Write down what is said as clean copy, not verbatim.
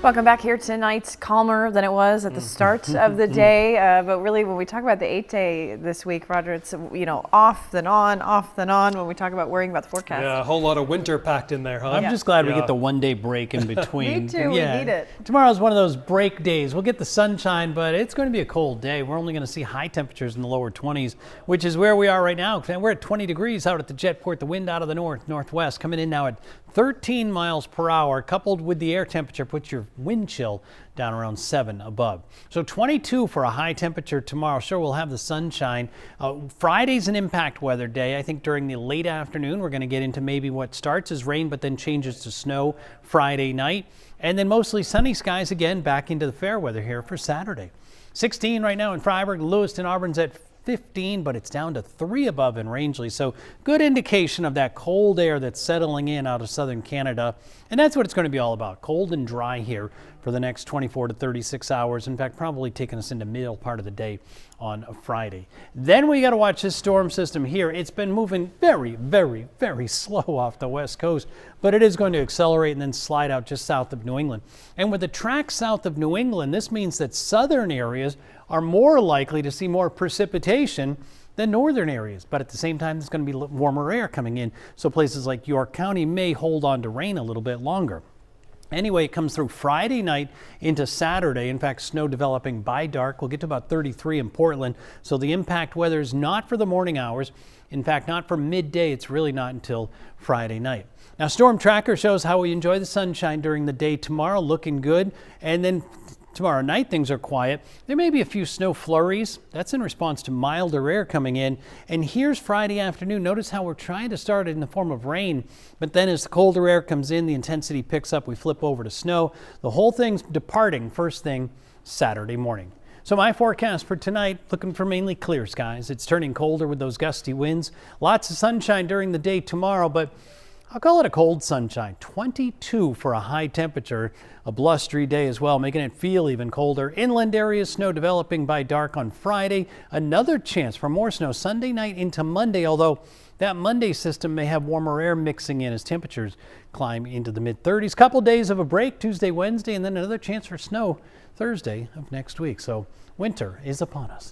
Welcome back here tonight. Calmer than it was at the start of the day, but really when we talk about the 8-day this week, Roger, it's off then on when we talk about worrying about the forecast. Yeah, a whole lot of winter packed in there, huh? I'm just glad we get the one-day break in between. Me too, we need it. Tomorrow's one of those break days. We'll get the sunshine, but it's going to be a cold day. We're only going to see high temperatures in the lower 20s, which is where we are right now. We're at 20 degrees out at the Jetport. The wind out of the northwest coming in now at 13 miles per hour, coupled with the air temperature puts your wind chill down around 7 above. So 22 for a high temperature tomorrow. Sure, we'll have the sunshine. Friday's an impact weather day. I think during the late afternoon, we're going to get into maybe what starts as rain, but then changes to snow Friday night. And then mostly sunny skies again, back into the fair weather here for Saturday. 16 right now in Freiburg. Lewiston, Auburn's at 15, but it's down to 3 above in Rangeley. So good indication of that cold air that's settling in out of southern Canada. And that's what it's going to be all about. Cold and dry here for the next 24 to 36 hours. In fact, probably taking us into middle part of the day on a Friday. Then we got to watch this storm system here. It's been moving very, very, very slow off the west coast, but it is going to accelerate and then slide out just south of New England. And with the track south of New England, this means that southern areas are more likely to see more precipitation than northern areas. But at the same time, there's going to be warmer air coming in. So places like York County may hold on to rain a little bit longer. Anyway, it comes through Friday night into Saturday. In fact, snow developing by dark. We'll get to about 33 in Portland. So the impact weather is not for the morning hours. In fact, not for midday. It's really not until Friday night. Now, Storm Tracker shows how we enjoy the sunshine during the day tomorrow, looking good. And then tomorrow night, things are quiet. There may be a few snow flurries. That's in response to milder air coming in. And here's Friday afternoon. Notice how we're trying to start it in the form of rain, but then as the colder air comes in, the intensity picks up. We flip over to snow. The whole thing's departing first thing Saturday morning. So my forecast for tonight, looking for mainly clear skies. It's turning colder with those gusty winds. Lots of sunshine during the day tomorrow, but I'll call it a cold sunshine. 22 for a high temperature, a blustery day as well, making it feel even colder. Inland areas, snow developing by dark on Friday. Another chance for more snow Sunday night into Monday, although that Monday system may have warmer air mixing in as temperatures climb into the mid-30s. Couple days of a break, Tuesday, Wednesday, and then another chance for snow Thursday of next week. So winter is upon us.